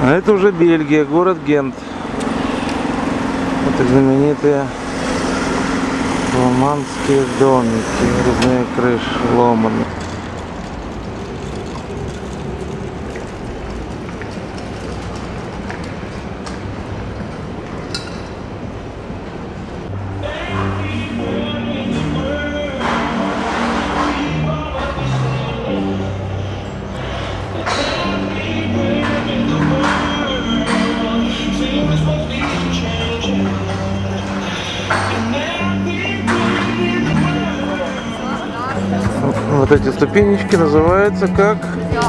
А это уже Бельгия, город Гент. Это знаменитые фламандские домики, резные крыши, ломаные. Вот эти ступенечки называются как?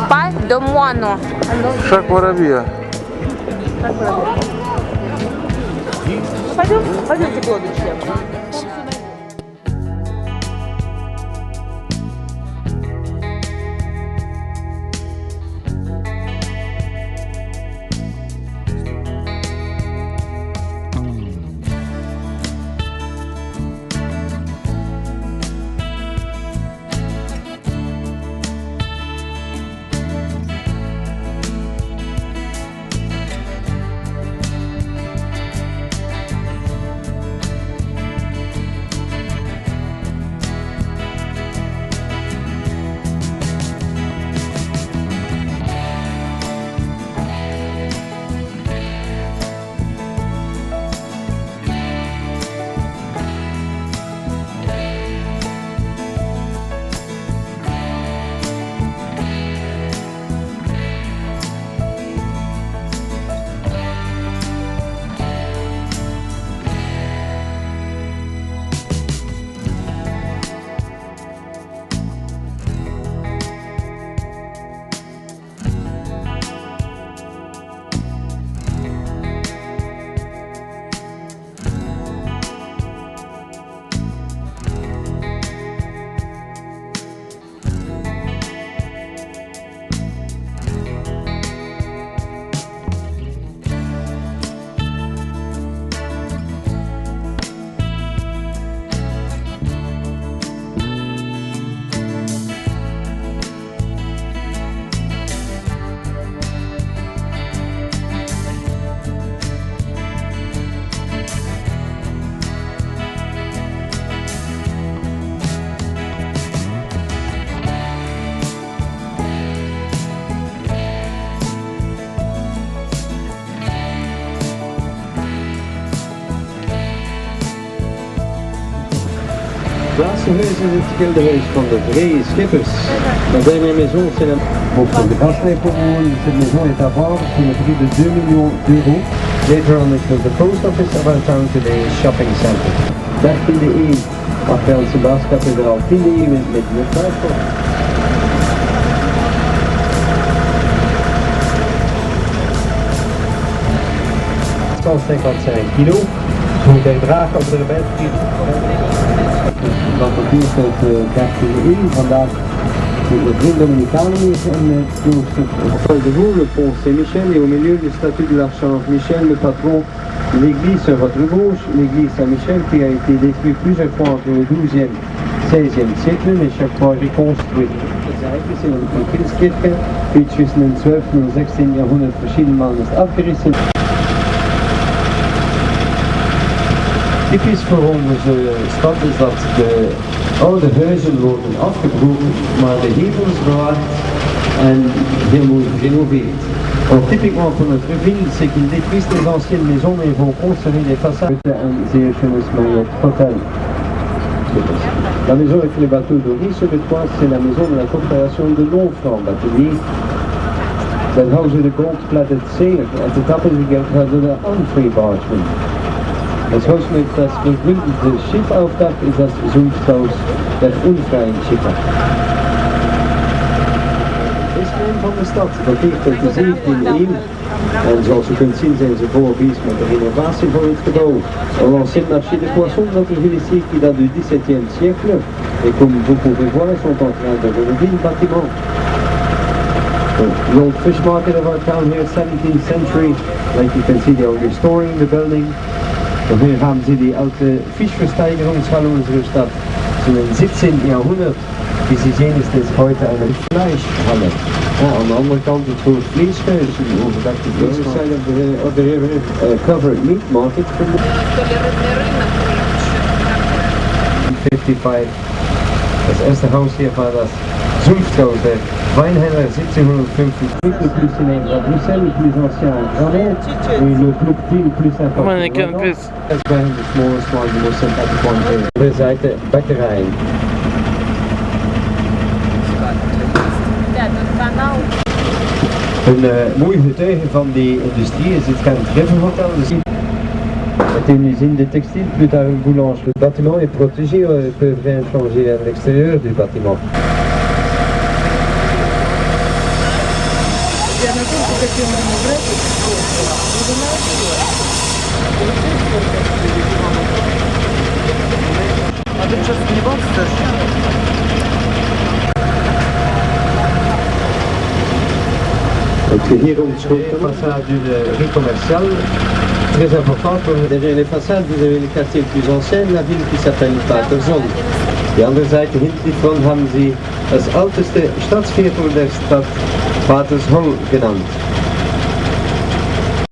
Pas de moineau. Шаг воробья. Пойдемте к лодочке. Glazenhuis is het schilderhuis van de Vrije Schippers. La dernière maison, c'est la... Pour the Gasnay cette maison est à vendre pour le prix de 2 millions d'euros. Later on it was the post office of our town today shopping center. 13e eeuw, Apelse Baaskathedraal, 10e eeuw in het midden met Duitsland. 155 kilo, moet hij dragen op de rebellenvlieg. Dat dateert uit de 13e eeuw, vandaag de Vriend Dominicanen in het klooster. Voyez-vous le pont Saint-Michel et au milieu du statue de l'archange Michel, le patron de l'église sur votre gauche, l'église Saint-Michel qui a été détruite plusieurs fois entre le 12e et 16e siècle et chaque fois reconstruite. Het is een Christkirche, die tussen het 12e en 16e jahrhundert verschillende is afgerissen. Typisch voor onze stad is dat de oude huizen worden afgebroken, maar de hevels bewaard en heel mooi gerenoveerd. Alors typiquement pour notre ville, c'est qu'ils détruisent les anciennes maisons et vont conserver les façades un zeer schönes Marriott Hotel. La maison avec les bateaux d'Ori sur le toit, c'est la maison de la coopération de Longfranc Batelier. Dan houden ze de grondplatte zeer en de tappen ze gaan de Humphrey Bargeman. Das Haus mit das begründete Schiffaufdach ist das Sumpfhaus der unfreien Schiffer. Het is een van de stad, dateert uit de 17e eeuw. En zoals u kunt zien zijn ze volop bezig met de renovatie van het gebouw. L'ancien marché de poissons notre ville ici qui date du 17e siècle. Et comme vous pouvez voir, ils sont en train de rénover le bâtiment. The old fish market of our town here, 17th century. Like you can see, they are restoring the building. Hier haben Sie die alte Fischversteigerungshalle unserer Stadt. So im 17. Jahrhundert, wie Sie sehen, ist es heute eine Fleischhalle. Ja, aan de andere kant het voor vleeshuizen, overdakte vleeshuizen op de covered meat market. 55. Das erste Haus hier war das Zunfthaus, der Weinhändler 1750. Le plus célèbre à Bruxelles, le plus ancien à Granit, et le plus petit, le plus important. Maar ik kan het Dat is bij de smallest one, the most sympathetic one here. We zijn bakkerij. Een mooi getuige van die industrie is het Gent River Hotel. C'est une usine de textile, plus tard une boulangerie. Le bâtiment est protégé, on peut rien changer à l'extérieur du bâtiment. Donc hier on trouve la façade d'une rue commerciale très importante. Derrière les façades vous avez le quartier le plus ancien de la ville qui s'appelle Paterson. Die andere Seite hinten die Front haben sie das älteste Stadtviertel der Stadt Paterson genannt.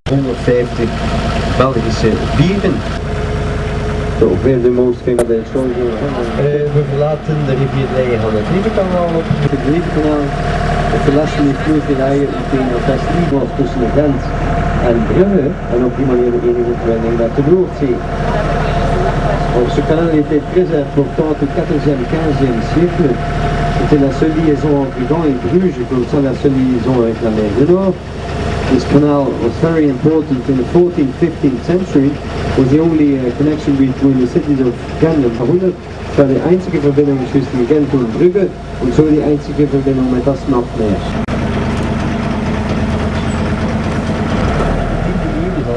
150 Belgische bieren. So, weer de most famous we verlaten de rivier Leien aan het Riebenkanaal op. Het Riebenkanaal. We verlassen die vloeierijen meteen op West-Liebos tussen de Gent en Brugge en op die manier de enige verbinding met de Noordzee. Ce canal était très important au 14e, 15e siècle. C'était la seule liaison entre Gand et Bruges, comme ça la seule liaison avec la mer du Nord. This canal was very important in the 14th, 15th century. Was the only connection between the cities of Gent and Brugge. Het was de einzige verbinding tussen Gent en Brugge en zo de einzige verbinding met das Nachtmeer.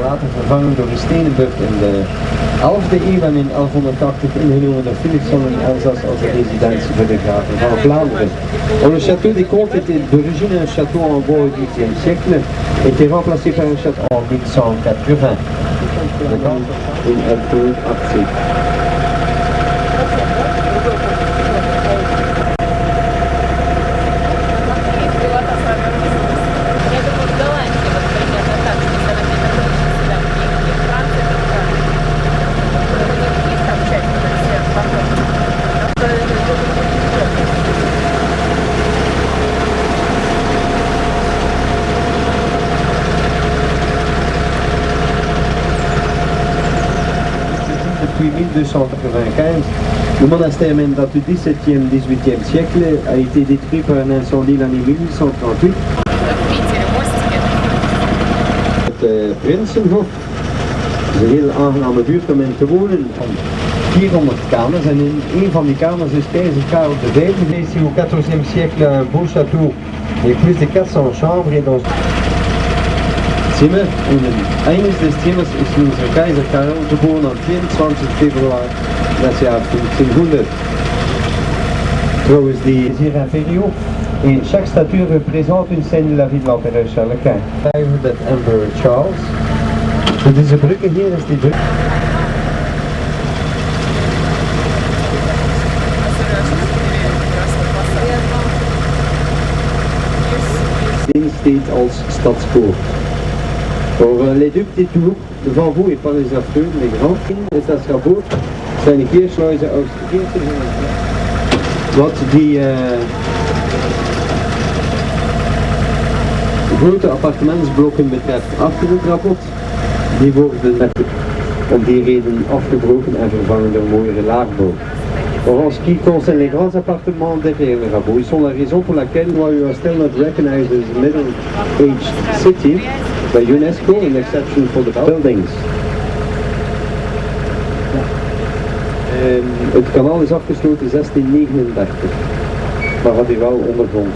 Later vervangen door de Stenenburg in de 11e eeuw en in 1180 ingenomen door Philipson in Elzas als de residentie voor de graven van Vlaanderen. Le château des Comtes était d'origine un château en bois au XVe siècle, était remplacé par un château en 1180. In 1180. Depuis 1295, le monastère même date du 17e, 18e siècle, a été détruit par un incendie l'année 1838. Het Prinsenhof is een heel aangename buurt om in te wonen. Van 400 kamers en in een van die kamers is keizer Karel V geweest die au 14e siècle un beau château met plus de 400 chambres et dans Zimmer und eines des Zimmers ist unser Kaiser Karel geboren am 24 Februar des Jahr 1500. Trouwens die is hier inférieur et chaque statue représente une scène de la vie de l'empereur Charles Quint. Dat Emperor Charles. So diese Brücke hier ist die Brücke. Die steht als stadspoort. Voor les deux petits tours, devant vous et pas les affreux, les grands, is dat Schaboort, zijn de keersluizen uit de eerste. Wat die grote appartementsblokken betreft achter het rapport, die worden om die reden afgebroken en vervangen door mooiere laagbouw. Or en ce qui concerne les grands appartements derrière le rabot, ils sont la raison pour laquelle you are still not recognized as a middle-aged city by UNESCO, an exception for the buildings. Het kanaal is afgesloten 1639, maar had hij wel ondergrond.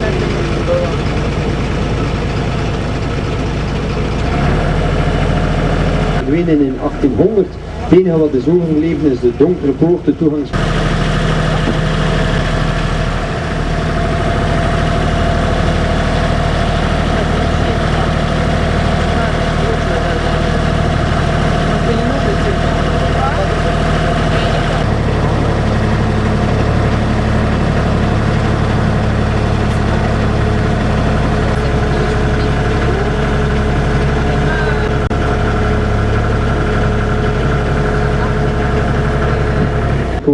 Verdwenen in 1800, het enige wat is overgebleven is de donkere poort, de toegangs...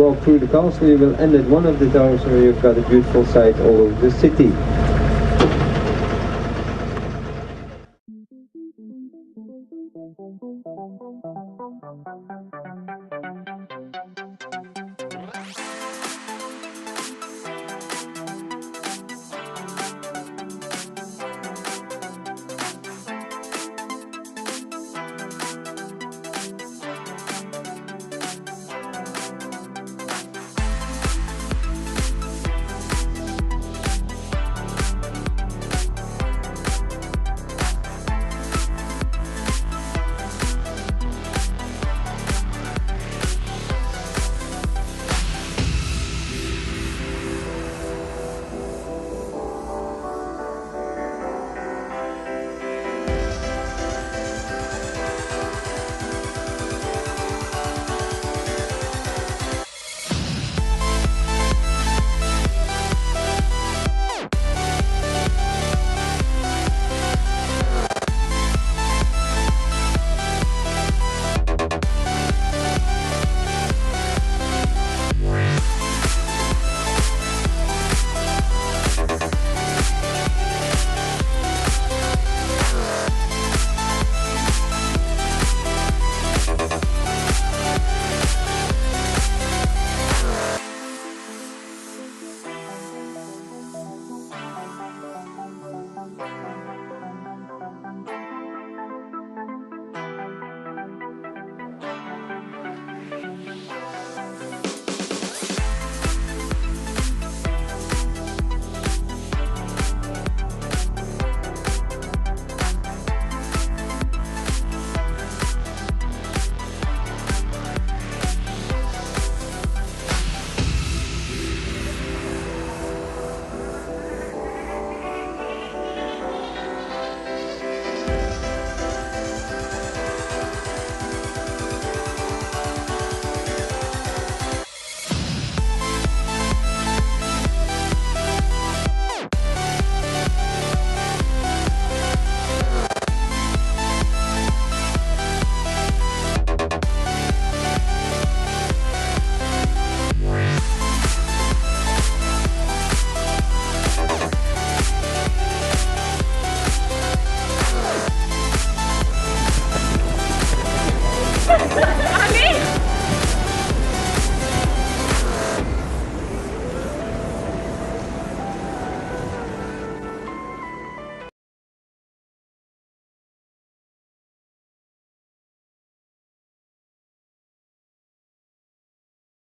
walk through the castle, you will end at one of the towers where you've got a beautiful sight all over the city.